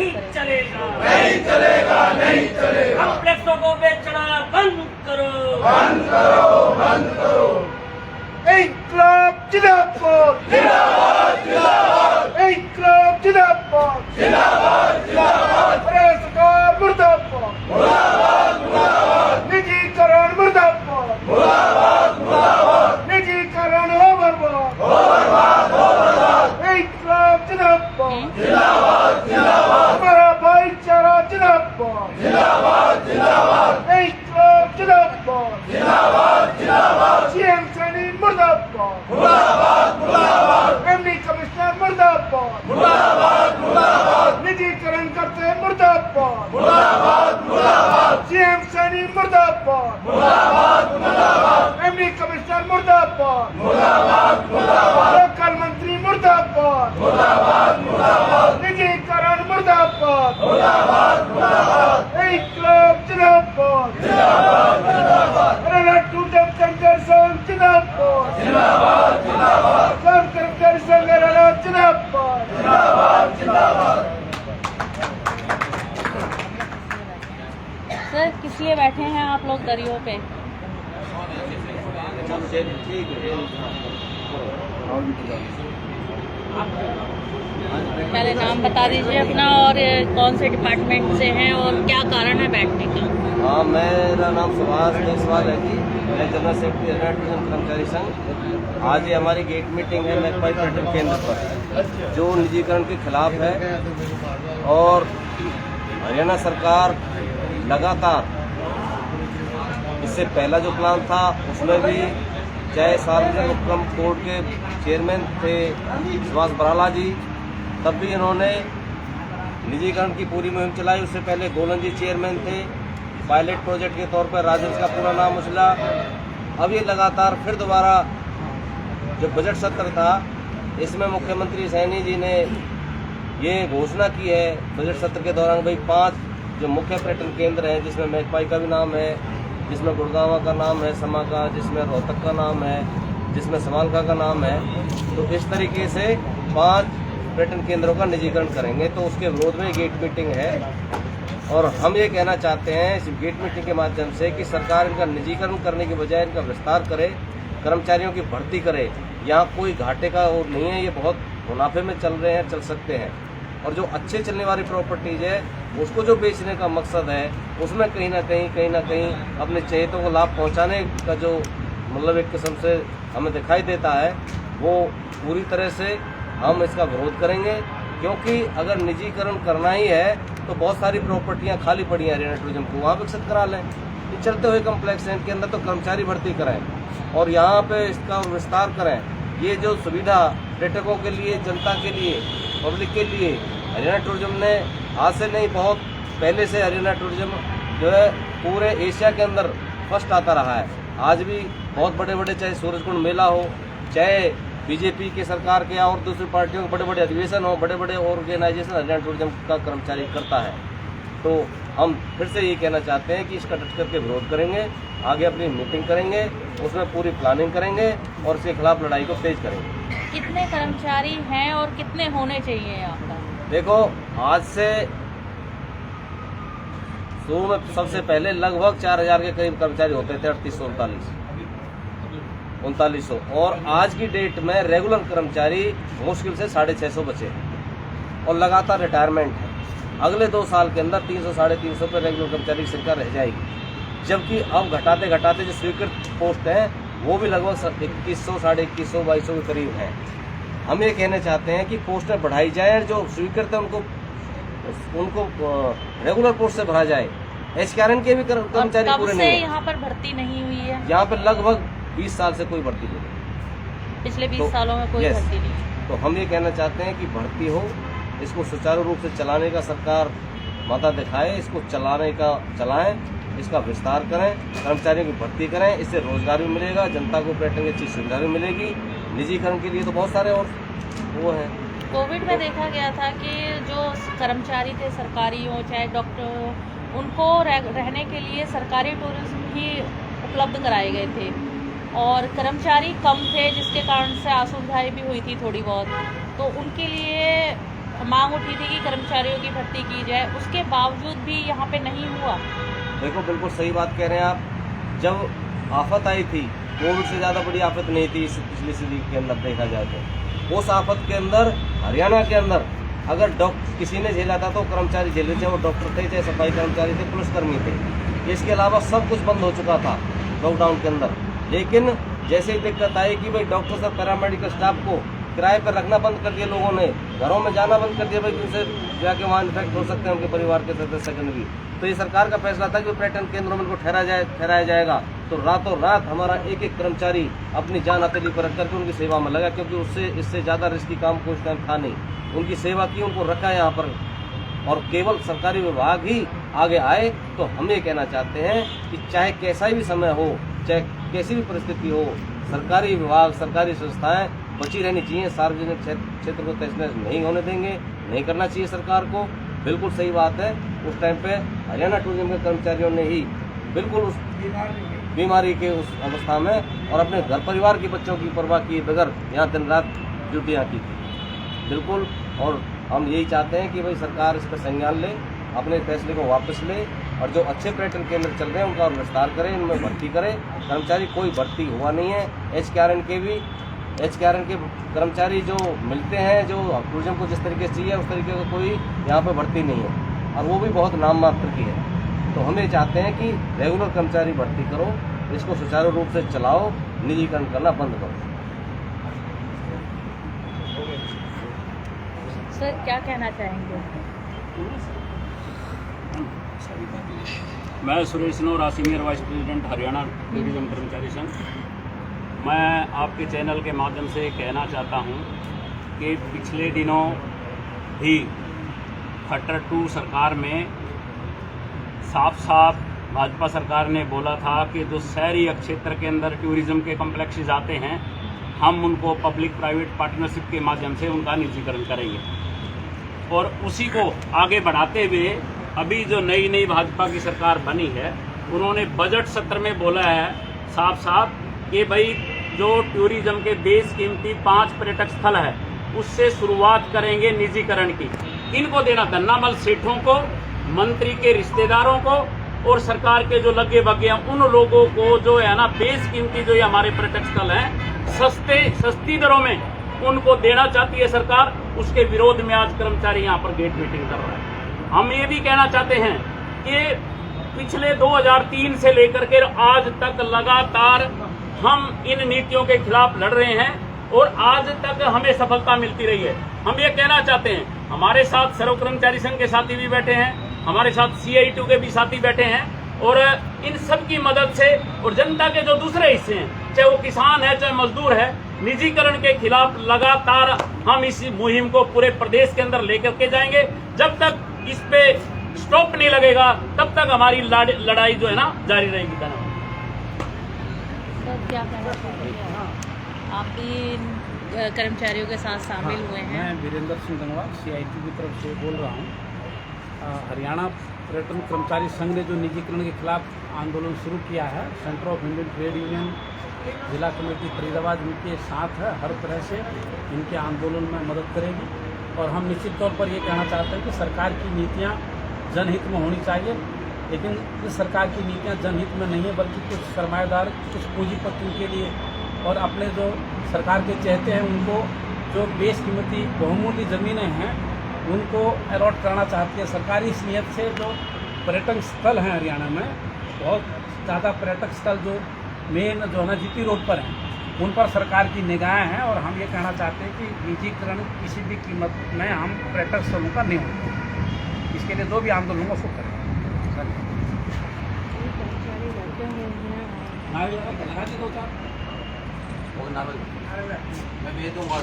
नहीं चलेगा, नहीं चलेगा, नहीं चलेगा। कॉम्प्लेक्सों को बेचना बंद करो, बंद करो, बंद करो। इंकलाब जिंदाबाद, जिंदाबाद, जिंदाबाद, इंकलाब जिंदाबाद, जिंदाबाद, जिंदाबाद, भारत सरकार मुर्दाबाद, मुर्दाबाद, मुर्दाबाद, निजीकरण मुर्दाबाद, मुर्दाबाद, मुर्दाबाद, निजीकरण हो बर्बाद, हो बर्बाद, हो बर्बाद। इंकलाब जिंदाबाद, जिंदाबाद, जिंदाबाद, हमारा भाईचारा जिंदाबाद, जिंदाबाद, जिंदाबाद, इंकलाब जिंदाबाद, जिंदाबाद, जिंदाबाद, सीएम सैनी मुर्दाबाद, मुर्दाबाद, मुर्दाबाद, एमडी कमिश्नर मुर्दाबाद, मुर्दाबाद, मुर्दाबाद, निजीकरण करते मुर्दाबाद, मुर्दाबाद, मुर्दाबाद, सीएम सैनी मुर्दाबाद, मुर्दाबाद, मुर्दाबाद, एमडी कमिश्नर मुर्दाबाद, मुर्दाबाद, मुर्दाबाद, लोकल मंत्री मुर्दाबाद, मुर्दाबाद, मुर्दाबाद, निजीकरण मुर्दाबाद, मुर्दाबाद, मुर्दाबाद, इंकलाब जिंदाबाद, जिंदाबाद, जिंदाबाद, टूटम कर्मचारी संघ जिंदाबाद, जिंदाबाद, जिंदाबाद, सब कर्मचारी संघ जिंदाबाद, जिंदाबाद, जिंदाबाद। सर किस लिए बैठे हैं आप लोग दरियों पे? पहले नाम बता दीजिए अपना और कौन से डिपार्टमेंट से हैं और क्या कारण है बैठने का? हाँ, मेरा नाम सुभाष देसवाल है जी। मैं जनरल सेक्रेटरी हरियाणा टूरिज्म कर्मचारी संघ। आज ये हमारी गेट मीटिंग है मैकपाई पर्यटन केंद्र पर, जो निजीकरण के खिलाफ है। और हरियाणा सरकार लगातार, इससे पहला जो प्लान था उसमें भी चाहे सार्वजनिक उपक्रम बोर्ड के चेयरमैन थे सुभाष बराला जी, तब भी इन्होंने निजीकरण की पूरी मुहिम चलाई। उससे पहले गोलन जी चेयरमैन थे, पायलट प्रोजेक्ट के तौर पर राजेश का पूरा नाम उछला। अब ये लगातार फिर दोबारा जो बजट सत्र था, इसमें मुख्यमंत्री सैनी जी ने ये घोषणा की है बजट सत्र के दौरान, भाई 5 जो मुख्य पर्यटन केंद्र हैं, जिसमें मैकपाई का भी नाम है, जिसमें गुड़गांव का नाम है, समा का, जिसमें रोहतक का नाम है, जिसमें समालखा का नाम है, तो इस तरीके से 5 पर्यटन केंद्रों का निजीकरण करेंगे। तो उसके विरोध में गेट मीटिंग है। और हम ये कहना चाहते हैं इस गेट मीटिंग के माध्यम से कि सरकार इनका निजीकरण करने के बजाय इनका विस्तार करे, कर्मचारियों की भर्ती करे। यहाँ कोई घाटे का और नहीं है, ये बहुत मुनाफे में चल रहे हैं, चल सकते हैं। और जो अच्छे चलने वाली प्रॉपर्टीज है उसको जो बेचने का मकसद है, उसमें कहीं ना कहीं अपने चहेतों को लाभ पहुंचाने का जो मतलब एक किस्म से हमें दिखाई देता है, वो पूरी तरह से हम इसका विरोध करेंगे। क्योंकि अगर निजीकरण करना ही है तो बहुत सारी प्रॉपर्टियां खाली पड़ी हैं हरियाणा टूरिज्म को, वहाँ विकसित करा लें। ये चलते हुए कम्प्लेक्स हैं, इनके अंदर तो कर्मचारी भर्ती कराएं और यहाँ पे इसका विस्तार करें। ये जो सुविधा पर्यटकों के लिए, जनता के लिए, पब्लिक के लिए हरियाणा टूरिज्म ने आज से नहीं, बहुत पहले से हरियाणा टूरिज्म जो है पूरे एशिया के अंदर फर्स्ट आता रहा है। आज भी बहुत बड़े बड़े, चाहे सूरजकुंड मेला हो, चाहे बीजेपी की सरकार के और दूसरी पार्टियों के बड़े बड़े अधिवेशन हो, बड़े बड़े ऑर्गेनाइजेशन हरियाणा टूरिज्म का कर्मचारी करता है। तो हम फिर से ये कहना चाहते हैं कि इसका डट करके विरोध करेंगे, आगे अपनी मीटिंग करेंगे, उसमें पूरी प्लानिंग करेंगे और इसके खिलाफ लड़ाई को तेज करेंगे। कितने कर्मचारी हैं और कितने होने चाहिए यहाँ पर? देखो, आज से शुरू में सबसे पहले लगभग 4000 के करीब कर्मचारी होते थे, 3839 और आज की डेट में रेगुलर कर्मचारी मुश्किल से 650 बचे और लगातार रिटायरमेंट है। अगले 2 साल के अंदर 300-350 पे रेगुलर कर्मचारी की संख्या रह जाएगी। जबकि अब घटाते घटाते जो स्वीकृत पोस्ट हैं वो भी लगभग 2100, 2150, 2200 के करीब है। हम ये कहना चाहते हैं कि पोस्टें बढ़ाई जाए, जो स्वीकृत है उनको रेगुलर पोस्ट से भरा जाए। एचकेआरएन के भी कर्मचारी पूरे नहीं है। यहाँ पर भर्ती नहीं हुई है? यहाँ पर लगभग 20 साल से कोई भर्ती नहीं, पिछले 20 सालों में कोई भर्ती नहीं। तो हम ये कहना चाहते हैं कि भर्ती हो, इसको सुचारू रूप से चलाने का सरकार माता दिखाए, इसको चलाएं, इसका विस्तार करें, कर्मचारियों की भर्ती करें, इससे रोजगार भी मिलेगा, जनता को पर्यटन की अच्छी सुविधा भी मिलेगी। निजीकरण के लिए तो बहुत सारे और वो हैं। कोविड में देखा गया था कि जो कर्मचारी थे, सरकारी हो चाहे डॉक्टर हो, उनको रहने के लिए सरकारी टूरिज्म ही उपलब्ध कराए गए थे और कर्मचारी कम थे, जिसके कारण से असुविधाएं भी हुई थी थोड़ी बहुत। तो उनके लिए मांग उठी थी कि कर्मचारियों की भर्ती की जाए, उसके बावजूद भी यहाँ पे नहीं हुआ। देखो बिल्कुल सही बात कह रहे हैं आप। जब आफत आई थी, कोविड से ज़्यादा बड़ी आफत नहीं थी इस पिछली सदी के अंदर देखा जाए तो। उस आफत के अंदर हरियाणा के अंदर अगर डॉक्टर किसी ने झेला था तो कर्मचारी झेले, चाहे वो डॉक्टर थे, चाहे सफाई कर्मचारी थे, पुलिसकर्मी थे। इसके अलावा सब कुछ बंद हो चुका था लॉकडाउन के अंदर। लेकिन जैसे ही दिक्कत आई कि भाई डॉक्टर्स और पैरामेडिकल स्टाफ को किराए पर रखना बंद कर दिया लोगों ने, घरों में जाना बंद कर दिया भाई, उनसे जाके वहाँ इन्फेक्ट हो सकते हैं उनके परिवार के सदस्य भी। तो ये सरकार का फैसला था कि पर्यटन केंद्रों में उनको ठहराया जाएगा। तो रातों रात हमारा एक एक कर्मचारी अपनी जान हथेली पर रख करके उनकी सेवा में लगा, क्योंकि उससे इससे ज़्यादा रिस्की काम कोई टाइम था नहीं। उनकी सेवा की, उनको रखा यहाँ पर, और केवल सरकारी विभाग ही आगे आए। तो हम ये कहना चाहते हैं कि चाहे कैसा भी समय हो, चाहे कैसी भी परिस्थिति हो, सरकारी विभाग, सरकारी संस्थाएं बची रहनी चाहिए। सार्वजनिक क्षेत्र को तहस-नहस नहीं होने देंगे, नहीं करना चाहिए सरकार को। बिल्कुल सही बात है। उस टाइम पे हरियाणा टूरिज्म के कर्मचारियों ने ही बिल्कुल उस बीमारी के उस अवस्था में और अपने घर परिवार के बच्चों की परवाह किए बगैर यहाँ दिन रात ड्यूटियाँ की थी बिल्कुल। और हम यही चाहते हैं कि भाई सरकार इस पर संज्ञान ले, अपने फैसले को वापस ले, और जो अच्छे पर्यटन केंद्र चल रहे हैं उनका विस्तार करें, इनमें भर्ती करें। कर्मचारी कोई भर्ती हुआ नहीं है। HKRN के कर्मचारी जो मिलते हैं, जो टूरिज्म को जिस तरीके से चाहिए उस तरीके का कोई यहाँ पे भर्ती नहीं है, और वो भी बहुत नाम मात्र की है। तो हम ये चाहते हैं कि रेगुलर कर्मचारी भर्ती करो, इसको सुचारू रूप से चलाओ, निजीकरण करना बंद करो। सर क्या कहना चाहेंगे? मैं Suresh Nora, senior vice president Haryana tourism कर्मचारी संघ। मैं आपके चैनल के माध्यम से कहना चाहता हूं कि पिछले दिनों भी खट्टर 2 सरकार में साफ साफ भाजपा सरकार ने बोला था कि जो शहरी क्षेत्र के अंदर टूरिज्म के कॉम्प्लेक्सेस आते हैं, हम उनको पब्लिक प्राइवेट पार्टनरशिप के माध्यम से उनका निजीकरण करेंगे। और उसी को आगे बढ़ाते हुए अभी जो नई भाजपा की सरकार बनी है, उन्होंने बजट सत्र में बोला है साफ साफ कि भाई जो टूरिज्म के बेस कीमती 5 पर्यटक स्थल है उससे शुरुआत करेंगे निजीकरण की। इनको देना धन्नामल सेठों को, मंत्री के रिश्तेदारों को और सरकार के जो लगे भगे हैं उन लोगों को जो है ना बेस कीमती जो ये हमारे पर्यटक स्थल हैं सस्ती दरों में उनको देना चाहती है सरकार। उसके विरोध में आज कर्मचारी यहाँ पर गेट मीटिंग कर रहा है। हम ये भी कहना चाहते हैं कि पिछले 2003 से लेकर के आज तक लगातार हम इन नीतियों के खिलाफ लड़ रहे हैं और आज तक हमें सफलता मिलती रही है। हम ये कहना चाहते हैं, हमारे साथ सर्व कर्मचारी संघ के साथी भी बैठे हैं, हमारे साथ CITU के भी साथी बैठे हैं, और इन सब की मदद से और जनता के जो दूसरे हिस्से हैं, चाहे वो किसान है चाहे मजदूर है, निजीकरण के खिलाफ लगातार हम इस मुहिम को पूरे प्रदेश के अंदर लेकर के जाएंगे। जब तक इस पे स्टॉप नहीं लगेगा तब तक हमारी लड़ाई जो है ना जारी रहेगी। सर क्या कहना चाहेंगे? आप भी कर्मचारियों के साथ शामिल हुए हैं। मैं वीरेंद्र सिंह गंगवार CITU की तरफ से बोल रहा हूँ। हरियाणा पर्यटन कर्मचारी संघ ने जो निजीकरण के खिलाफ आंदोलन शुरू किया है, centre of Indian trade union जिला कमेटी फरीदाबाद इनके साथ है, हर तरह से इनके आंदोलन में मदद करेगी। और हम निश्चित तौर पर ये कहना चाहते हैं कि सरकार की नीतियाँ जनहित में होनी चाहिए, लेकिन इस सरकार की नीतियाँ जनहित में नहीं है, बल्कि कुछ सरमाएदार, कुछ पूंजीपतियों के लिए और अपने जो सरकार के चहेते हैं उनको जो बेस कीमती बहुमूल्य ज़मीनें हैं उनको अलॉट कराना चाहती है सरकार। इस नियत से जो पर्यटन स्थल हैं हरियाणा में, बहुत ज़्यादा पर्यटक स्थल जो मेन जो है ना GT रोड पर हैं, उन पर सरकार की निगाहें हैं। और हम ये कहना चाहते हैं कि निजीकरण किसी भी कीमत में हम पर्यटक स्थलों का नहीं होगा। इसके लिए जो भी आंदोलन उसको करें। मैं भेज दूँगा।